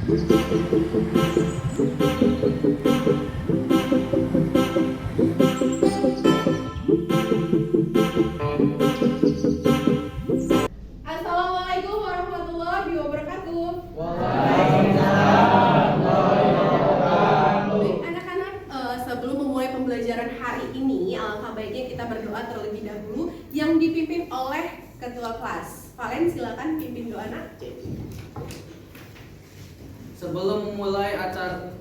Assalamualaikum warahmatullahi wabarakatuh. Baik, anak-anak, sebelum memulai pembelajaran hari ini, alangkah baiknya kita berdoa terlebih dahulu yang dipimpin oleh ketua kelas. Valen, silakan pimpin doa, nak. Sebelum memulai acara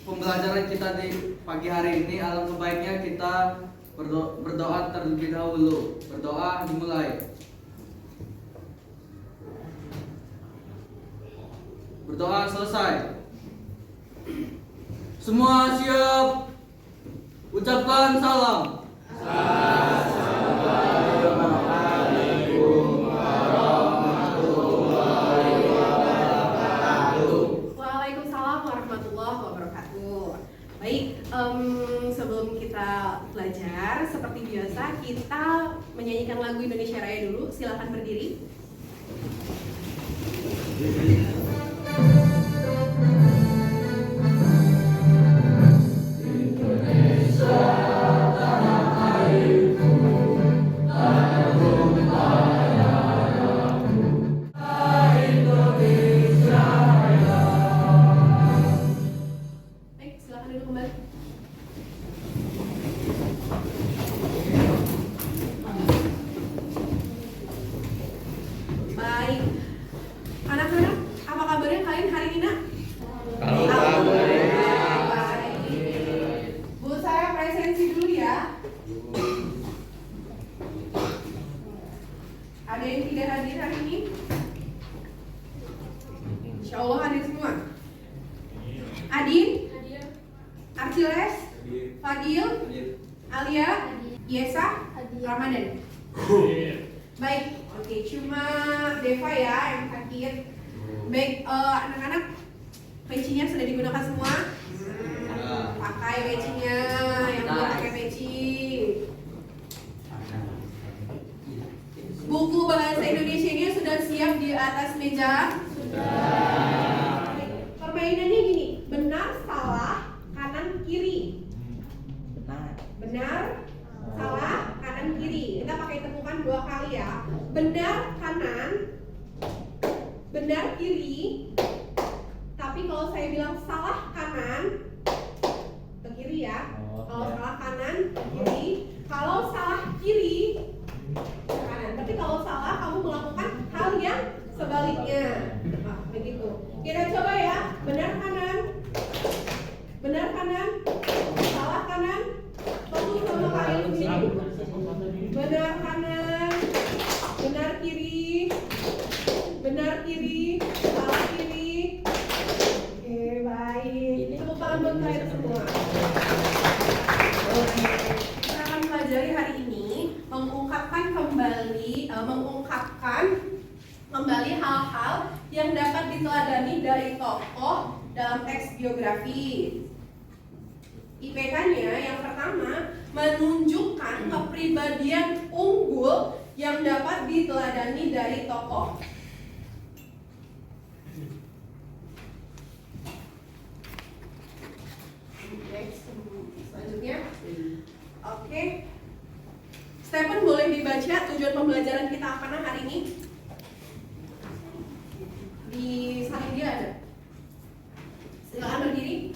pembelajaran kita di pagi hari ini, alangkah baiknya kita berdoa terlebih dahulu. Berdoa dimulai. Berdoa selesai. Semua siap. Ucapkan salam. Waalaikumsalam warahmatullahi wabarakatuh. Baik, sebelum kita belajar, seperti biasa kita menyanyikan lagu Indonesia Raya dulu. Silakan berdiri. Baik, silakan duduk kembali. Baik, anak-anak, apa kabarnya kalian hari ini, nak? Baik. Bu, saya presensi dulu ya. Ada yang tidak hadir hari ini? Insya Allah hadir semua. Adin? Archiles? Fadil? Alia? Yesa? Ramadan? Baik, oke, cuma Deva ya yang hadir. Baik, anak-anak, pecinya sudah digunakan semua? Pakai pecinya, yang belum pakai peci. Buku bahasa Indonesianya sudah siap di atas meja? Sudah. Permainannya gini, benar, salah, kanan, kiri. Benar, salah, kanan, kiri. Kita pakai temukan 2 kali ya. Benar, kanan, benar, kiri. Tapi kalau saya bilang salah, kanan, ke kiri ya. Kalau salah kanan, ke kiri. Kalau salah kiri, ke kanan. Tapi kalau salah, kamu melakukan hal yang sebaliknya. Nah, begitu. Kita coba ya. Benar kanan, benar kanan, salah kanan. Fokus sama kalian sini. Benar kanan, benar kiri, benar kiri, salah kiri. Oke, baik. Tepuk tangan buat kalian semua. Kita akan pelajari hari ini mengungkapkan kembali hal-hal yang dapat diteladani dari tokoh dalam teks biografi. IPK-nya yang pertama menunjukkan kepribadian unggul yang dapat diteladani dari tokoh. Selanjutnya, oke. Stephen, boleh dibaca tujuan pembelajaran kita apa hari ini? Di salin dia ada. Silakan berdiri.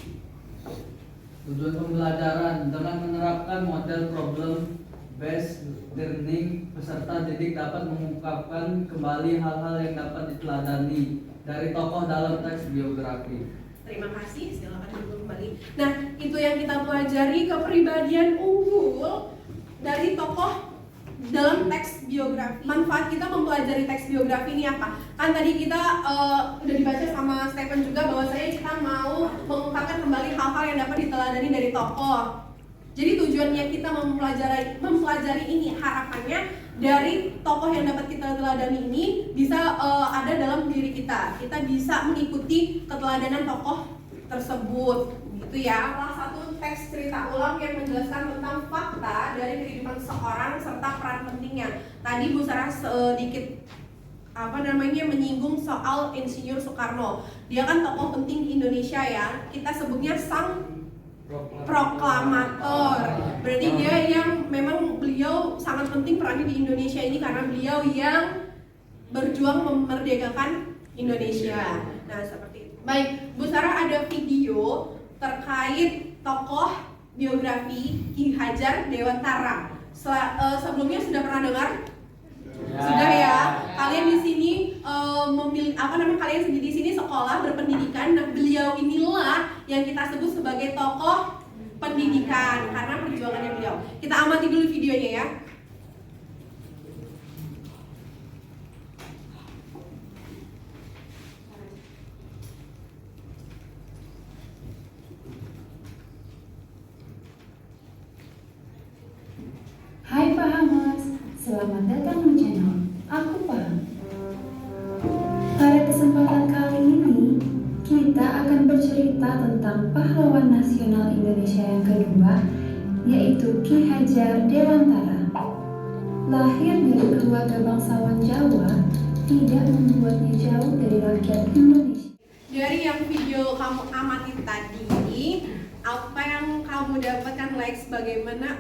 Tujuan pembelajaran dengan menerapkan model problem based learning, peserta didik dapat mengungkapkan kembali hal-hal yang dapat diteladani dari tokoh dalam teks biografi. Terima kasih, silakan duduk kembali. Nah, itu yang kita pelajari, kepribadian unggul dari tokoh dalam teks biografi. Manfaat kita mempelajari teks biografi ini apa? Kan tadi kita udah dibaca sama Stephen juga bahwasanya kita mau mengungkapkan kembali hal-hal yang dapat diteladani dari tokoh. Jadi tujuannya kita mempelajari ini, harapannya dari tokoh yang dapat kita teladani ini bisa ada dalam diri kita. Kita bisa mengikuti keteladanan tokoh tersebut, gitu ya. Salah satu teks cerita ulang yang menjelaskan tentang fakta dari kehidupan seseorang serta peran pentingnya. Tadi Bu Sarah sedikit menyinggung soal Insinyur Soekarno. Dia kan tokoh penting di Indonesia ya. Kita sebutnya sang proklamator. Berarti dia yang memang beliau sangat penting perannya di Indonesia ini karena beliau yang berjuang memerdekakan Indonesia. Nah, seperti itu. Baik, Bu Sarah ada video terkait tokoh biografi Ki Hajar Dewantara. Sebelumnya sudah pernah dengar? Sudah ya. Kalian di sini kalian di sini sekolah berpendidikan. Nah, beliau inilah yang kita sebut sebagai tokoh pendidikan karena perjuangannya beliau. Kita amati dulu videonya ya. Hai Pak Hamas, selamat datang di channel Aku Paham. Pada kesempatan kali ini, kita akan bercerita tentang pahlawan nasional Indonesia yang kedua, yaitu Ki Hajar Dewantara. Lahir dari keluarga bangsawan Jawa, tidak membuatnya jauh dari rakyat Indonesia. Dari yang video kamu amati tadi, apa yang kamu dapatkan Lex, bagaimana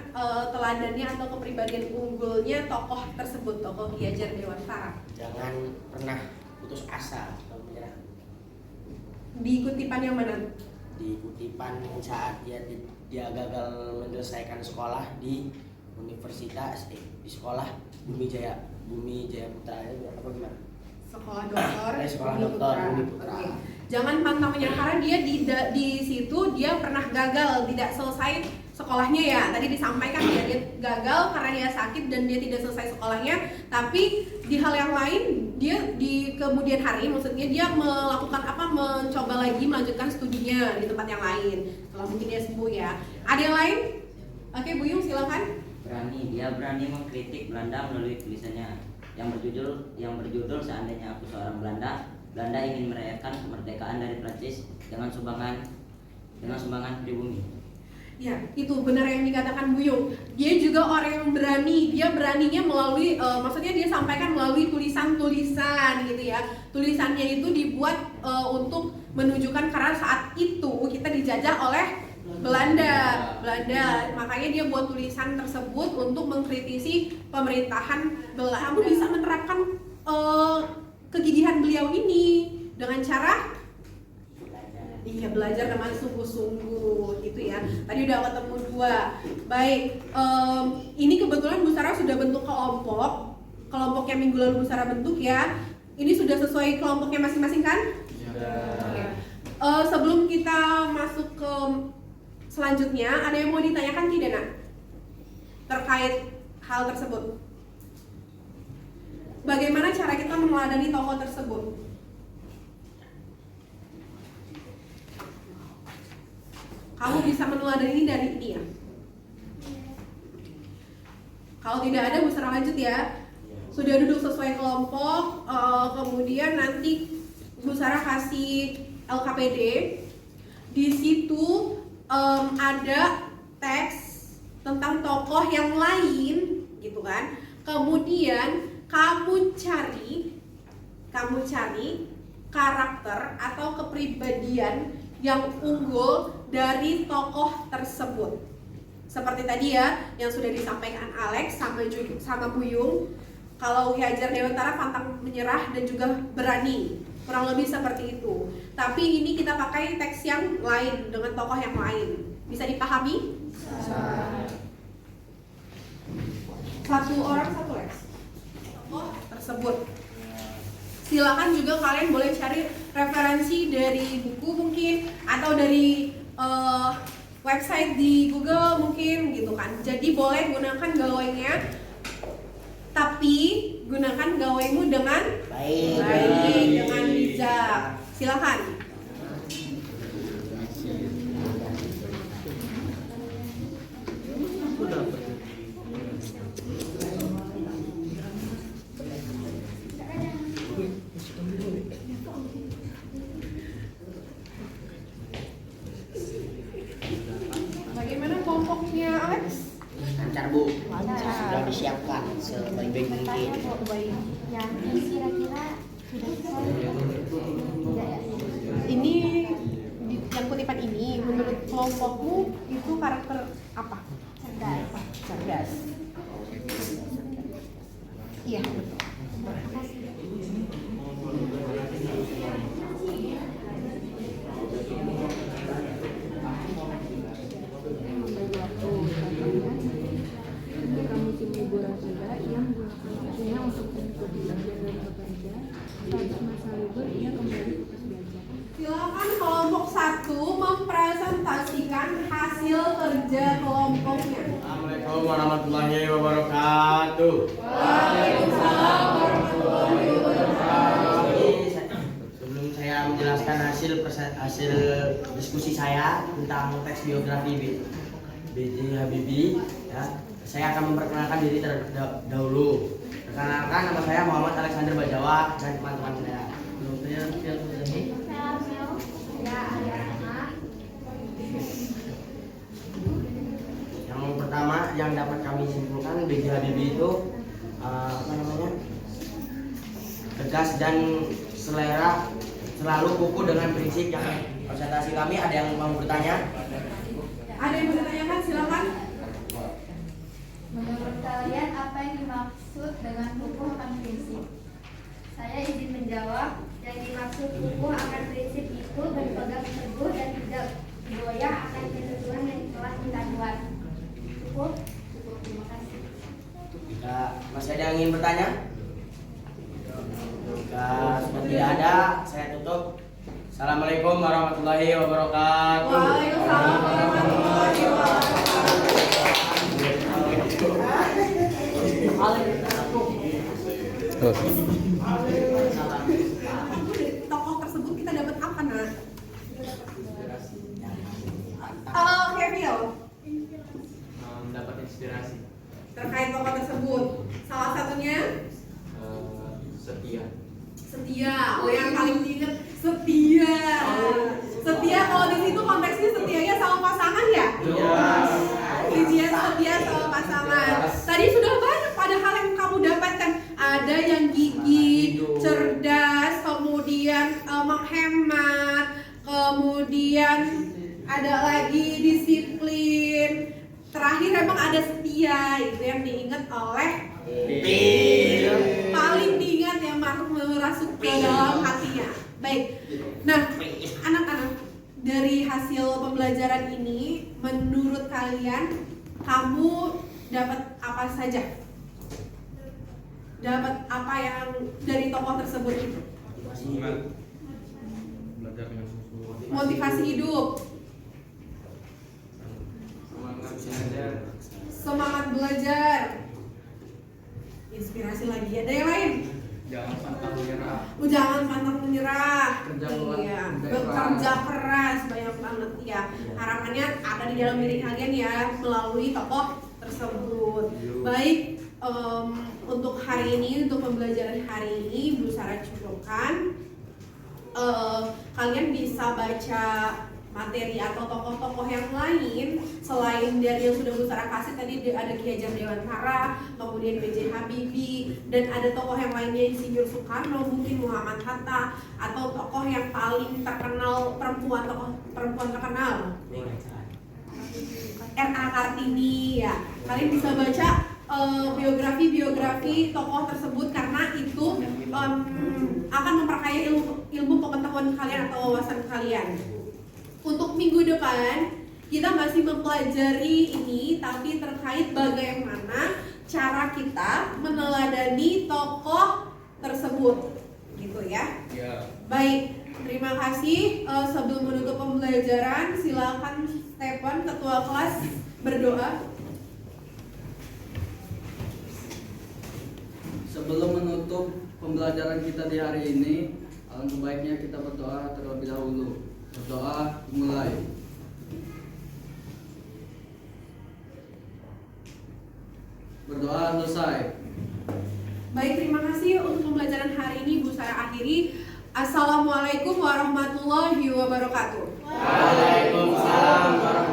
teladannya atau kepribadian unggulnya tokoh tersebut, tokoh Ki Hajar Dewantara? Jangan pernah putus asa atau menyerah. Di kutipan yang mana? Di kutipan saat dia gagal menyelesaikan sekolah di universitas di sekolah Bumi Jaya Putra apa gimana? Sekolah dokter. Sekolah dokter Bumi Putra. Oke. Jangan pantang menyerah karena dia di situ dia pernah gagal, tidak selesai sekolahnya ya. Tadi disampaikan dia gagal karena dia sakit dan dia tidak selesai sekolahnya. Tapi di hal yang lain dia di kemudian hari, maksudnya dia mencoba lagi melanjutkan studinya di tempat yang lain. Kalau mungkin dia sembuh ya. Ada yang lain? Oke, Bu Yung silakan. Dia berani mengkritik Belanda melalui tulisannya yang berjudul Seandainya Aku Seorang Belanda ingin merayakan kemerdekaan dari Prancis dengan sumbangan pribumi. Ya, itu benar yang dikatakan Bu Yung. Dia juga orang yang berani. Dia beraninya melalui, maksudnya dia sampaikan melalui tulisan-tulisan gitu ya. Tulisannya itu dibuat untuk menunjukkan karena saat itu kita dijajah oleh Belanda. Makanya dia buat tulisan tersebut untuk mengkritisi pemerintahan Belanda. Kamu bisa menerapkan kegigihan beliau ini dengan cara belajar dengan sungguh-sungguh gitu ya. Tadi udah ketemu dua. Baik, ini kebetulan Bu Sarah sudah bentuk kelompok yang minggu lalu Bu Sarah bentuk ya. Ini sudah sesuai kelompoknya masing-masing kan? Ya. Sebelum kita masuk ke selanjutnya, ada yang mau ditanyakan tidak nak? Terkait hal tersebut. Bagaimana cara kita meneladani tokoh tersebut? Kamu bisa meneladani ini dari ini ya. Kalau tidak ada, Bu Sarah lanjut ya. Sudah duduk sesuai kelompok, kemudian nanti Bu Sarah kasih LKPD. Di situ ada teks tentang tokoh yang lain, gitu kan. Kemudian kamu cari karakter atau kepribadian yang unggul dari tokoh tersebut. Seperti tadi ya, yang sudah disampaikan Alex sama Bu Yung. Kalau Ki Hajar Dewantara pantang menyerah dan juga berani, kurang lebih seperti itu. Tapi ini kita pakai teks yang lain dengan tokoh yang lain. Bisa dipahami? Satu orang satu Lex. Tokoh tersebut. Silakan juga kalian boleh cari referensi dari buku mungkin atau dari website di Google mungkin gitu kan. Jadi boleh gunakan gawainya, tapi gunakan gawaimu dengan baik, dengan bijak. Silakan. Bagaimana kelompoknya Alex? Lancar Bu, sudah disiapkan sebaik-baik mungkin. Baik. yang kira-kira sudah selesai tidak ya? Ini yang kutipan ini menurut kelompokmu itu karakter apa? Cerdas. Cerdas. Iya. Membagi waktu katanya ketika musim liburan tiba ia menggunakan waktunya untuk mengikuti belajar dan bekerja. Saat masa libur ia kembali fokus belajar. Silakan kelompok 1 mempresentasikan hasil kerja kelompoknya. Assalamualaikum warahmatullahi wabarakatuh. Waalaikumsalam warahmatullahi wabarakatuh. Sebelum saya menjelaskan hasil diskusi saya tentang teks biografi B.J. Habibie, ya, saya akan memperkenalkan diri dahulu. Perkenalkan, nama saya Muhammad Alexander Bajawa dan teman-teman saya. Ya, Yang pertama yang dapat kami simpulkan, B.J. Habibie itu tegas dan selera, selalu kukuh dengan prinsip yang presentasi kami. Ada yang mau bertanya? Ada yang bertanyakan, silakan. menurut kalian apa yang dimaksud dengan kukuh akan prinsip? Saya izin menjawab. Yang dimaksud kukuh akan prinsip itu berpegang teguh dan tidak goyah akan ketentuan yang telah kita buat. Cukup? Cukup, terima kasih. Jika masih ada yang ingin bertanya? Jika sudah tidak ada, saya tutup. Assalamualaikum warahmatullahi wabarakatuh. Waalaikumsalam warahmatullahi wabarakatuh. Tokoh tersebut kita dapat apa, Nak? Oke, Phil. Mendapat inspirasi. Terkait tokoh tersebut, salah satunya Setia. setia. Oh, yang paling diingat setia. Setia kalau di situ konteksnya setianya sama pasangan ya? Ujian setia sama pasangan. Tadi sudah banyak pada hal yang kamu dapatkan. Ada yang gigih, cerdas, kemudian menghemat, kemudian ada lagi disiplin. Terakhir emang ada setia, itu yang diingat oleh paling diingat yang merasuk ke dalam hatinya. Baik. Nah, anak-anak, dari hasil pembelajaran ini, menurut kalian, kamu dapat apa saja? Dapat apa yang dari tokoh tersebut itu? Belajar dengan sungguh. Motivasi hidup, semangat belajar, inspirasi lagi. Ada yang lain? Jangan pantang menyerah. Jangan pantang menyerah. Kerja keras. Iya, bekerja keras banyak banget ya. Harapannya ada di dalam diri kalian ya melalui tokoh tersebut. Baik, untuk hari ini, untuk pembelajaran hari ini, Bu Sarah cukupkan. Kalian bisa baca materi atau tokoh-tokoh yang lain selain dari yang sudah Bu Sarah kasih tadi. Ada Ki Hajar Dewantara, kemudian B.J. Habibie, dan ada tokoh yang lainnya Insinyur Soekarno, mungkin Muhammad Hatta, atau tokoh yang paling terkenal tokoh perempuan terkenal R.A. Kartini ya. Kalian bisa baca biografi tokoh tersebut karena itu akan memperkaya ilmu pengetahuan kalian atau wawasan kalian. Untuk minggu depan kita masih mempelajari ini, tapi terkait bagaimana cara kita meneladani tokoh tersebut, gitu ya. Baik, terima kasih. Sebelum menutup pembelajaran, silakan Stephen, ketua kelas, berdoa. Sebelum menutup pembelajaran kita di hari ini, alangkah baiknya kita berdoa terlebih dahulu. Berdoa mulai. Berdoa selesai. Baik, terima kasih untuk pembelajaran hari ini. Bu Sarah akhiri. Assalamualaikum warahmatullahi wabarakatuh. Waalaikumsalam warahmatullahi